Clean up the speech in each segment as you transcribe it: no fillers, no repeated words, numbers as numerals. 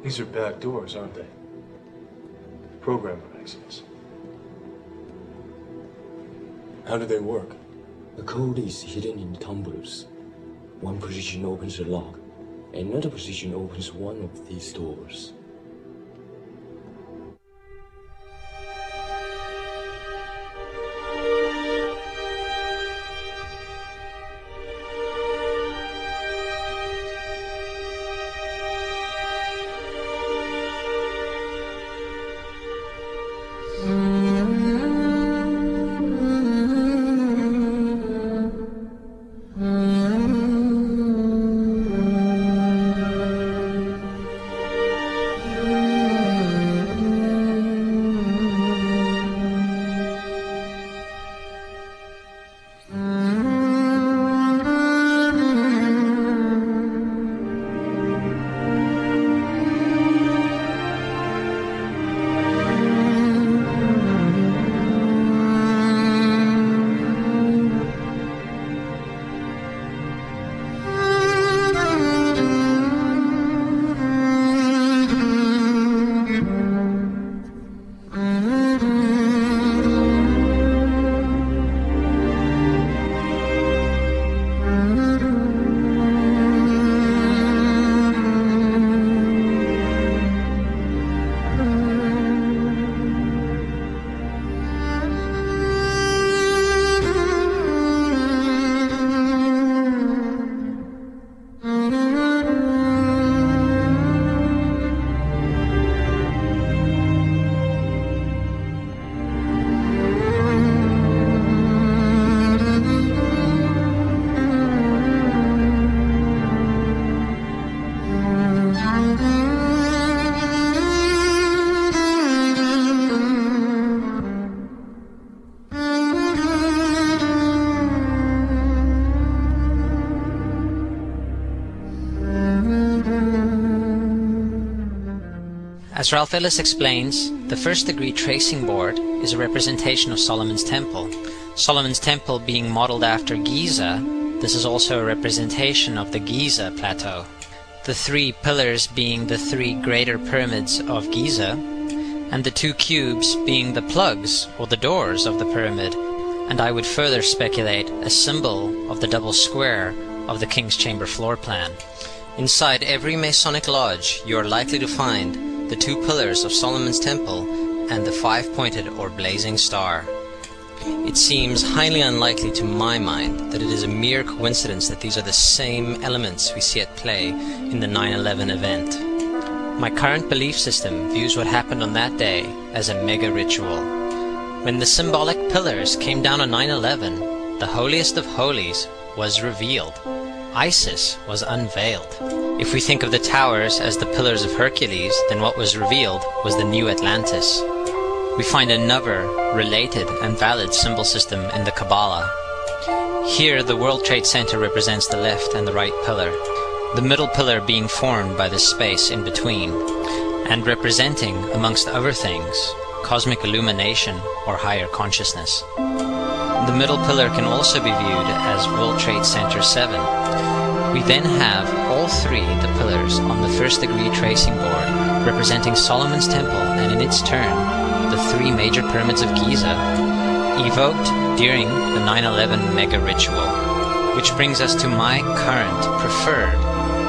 These are back doors, aren't they? Programmer access. How do they work? The code is hidden in tumblers. One position opens a lock, another position opens one of these doors. As Ralph Ellis explains, the first-degree tracing board is a representation of Solomon's Temple. Solomon's Temple being modeled after Giza, this is also a representation of the Giza Plateau. The three pillars being the three greater pyramids of Giza, and the two cubes being the plugs or the doors of the pyramid, and I would further speculate a symbol of the double square of the King's Chamber floor plan. Inside every Masonic lodge you are likely to find the two pillars of Solomon's Temple and the five-pointed or blazing star. It seems highly unlikely to my mind that it is a mere coincidence that these are the same elements we see at play in the 9/11 event. My current belief system views what happened on that day as a mega ritual. When the symbolic pillars came down on 9/11, the holiest of holies was revealed. Isis was unveiled. If we think of the towers as the pillars of Hercules, then what was revealed was the new Atlantis. We find another related and valid symbol system in the Kabbalah. Here the World Trade Center represents the left and the right pillar, the middle pillar being formed by the space in between, and representing, amongst other things, cosmic illumination or higher consciousness. The middle pillar can also be viewed as World Trade Center 7. We then have all three the pillars on the first-degree tracing board representing Solomon's Temple and in its turn the three major pyramids of Giza, evoked during the 9/11 mega ritual, which brings us to my current preferred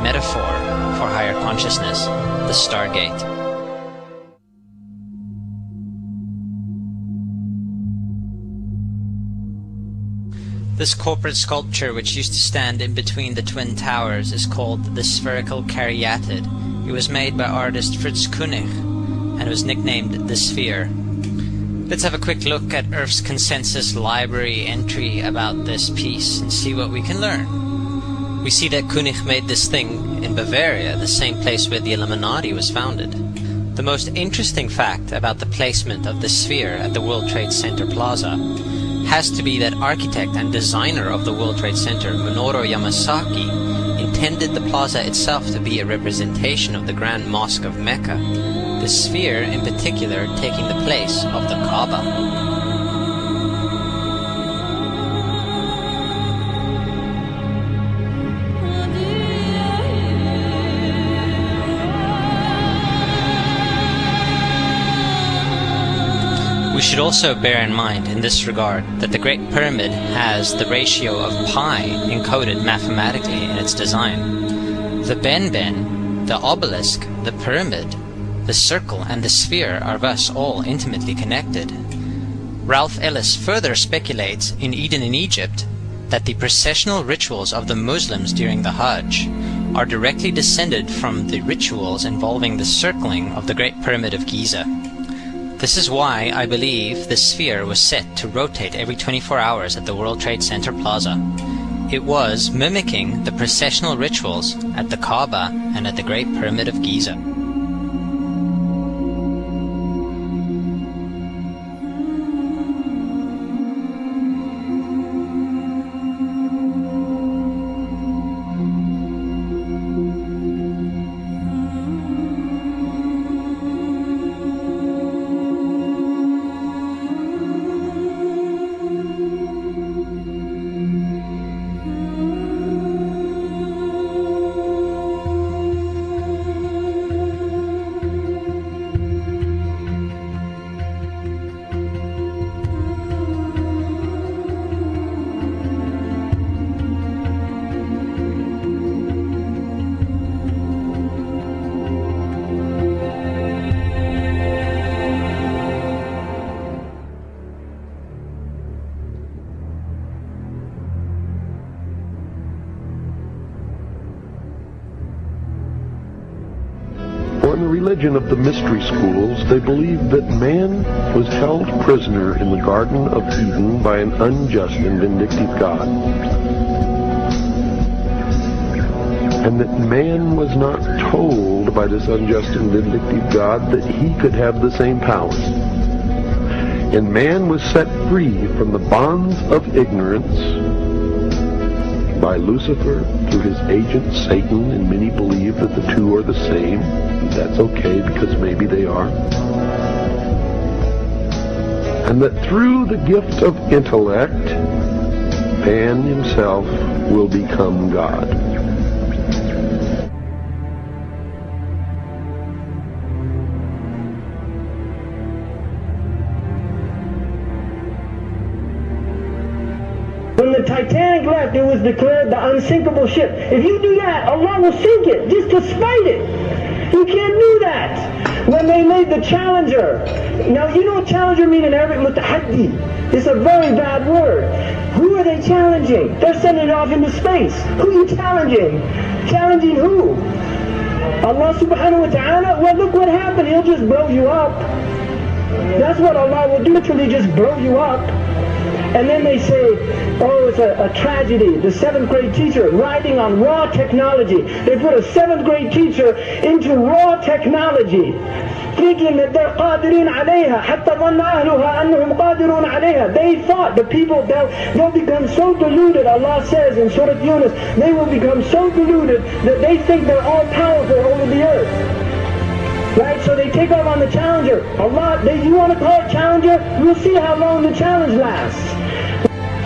metaphor for higher consciousness, the Stargate. This corporate sculpture, which used to stand in between the twin towers, is called the spherical caryatid. It was made by artist Fritz Koenig and was nicknamed the Sphere. Let's have a quick look at Earth's Consensus Library entry about this piece and see what we can learn. We see that Koenig made this thing in Bavaria, the same place where the Illuminati was founded. The most interesting fact about the placement of the sphere at the World Trade Center Plaza has to be that architect and designer of the World Trade Center, Minoru Yamasaki, intended the plaza itself to be a representation of the Grand Mosque of Mecca, the sphere in particular taking the place of the Kaaba. should also bear in mind in this regard that the Great Pyramid has the ratio of pi encoded mathematically in its design. The ben, the obelisk, the pyramid, the circle and the sphere are thus all intimately connected. Ralph Ellis further speculates in Eden in Egypt that the processional rituals of the Muslims during the Hajj are directly descended from the rituals involving the circling of the Great Pyramid of Giza. This is why I believe the sphere was set to rotate every 24 hours at the World Trade Center Plaza. It was mimicking the processional rituals at the Kaaba and at the Great Pyramid of Giza. In the religion of the mystery schools, they believed that man was held prisoner in the Garden of Eden by an unjust and vindictive God, and that man was not told by this unjust and vindictive God that he could have the same powers. And man was set free from the bonds of ignorance by Lucifer through his agent Satan, and many believe that the two are the same. That's okay, because maybe they are. And that through the gift of intellect, man himself will become God. When the Titanic left, it was declared the unsinkable ship. If you do that, Allah will sink it, just to spite it. You can't do that. When they made the Challenger, now you know what Challenger means in Arabic? Mutahaddi. It's a very bad word. Who are they challenging? They're sending it off into space. Who are you challenging? Challenging who? Allah subhanahu wa ta'ala? Well, look what happened. He'll just blow you up. That's what Allah will do, literally just blow you up. And then they say, oh, it's a tragedy. The 7th grade teacher riding on raw technology. They put a 7th grade teacher into raw technology, thinking that they're قادرين عليها. حتى ظن أهلها أنهم قادرون عليها. They thought, the people, they'll become so deluded. Allah says in Surah Yunus, they will become so deluded that they think they're all powerful over the earth. Right, so they take off on the Challenger. Allah, you want to call it Challenger? We'll see how long the challenge lasts.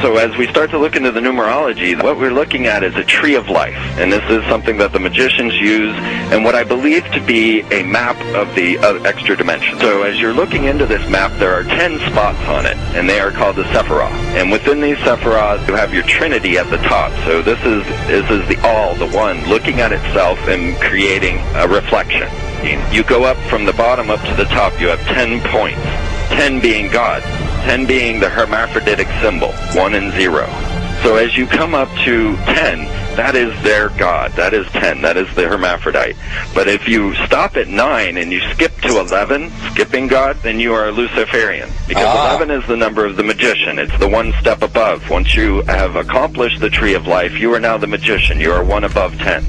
So as we start to look into the numerology, what we're looking at is a tree of life. And this is something that the magicians use, and what I believe to be a map of the extra dimension. So as you're looking into this map, there are 10 spots on it, and they are called the Sephiroth. And within these Sephiroth, you have your Trinity at the top. So this is the all, the one, looking at itself and creating a reflection. You go up from the bottom up to the top, you have 10 points, 10 being God, 10 being the hermaphroditic symbol, 1 and 0. So as you come up to 10, that is their God, that is 10, that is the hermaphrodite. But if you stop at 9 and you skip to 11, skipping God, then you are a Luciferian. Because 11 is the number of the magician, it's the one step above. Once you have accomplished the tree of life, you are now the magician, you are one above 10.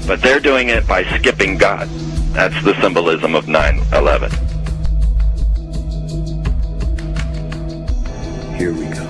But they're doing it by skipping God. That's the symbolism of 9/11. Here we go.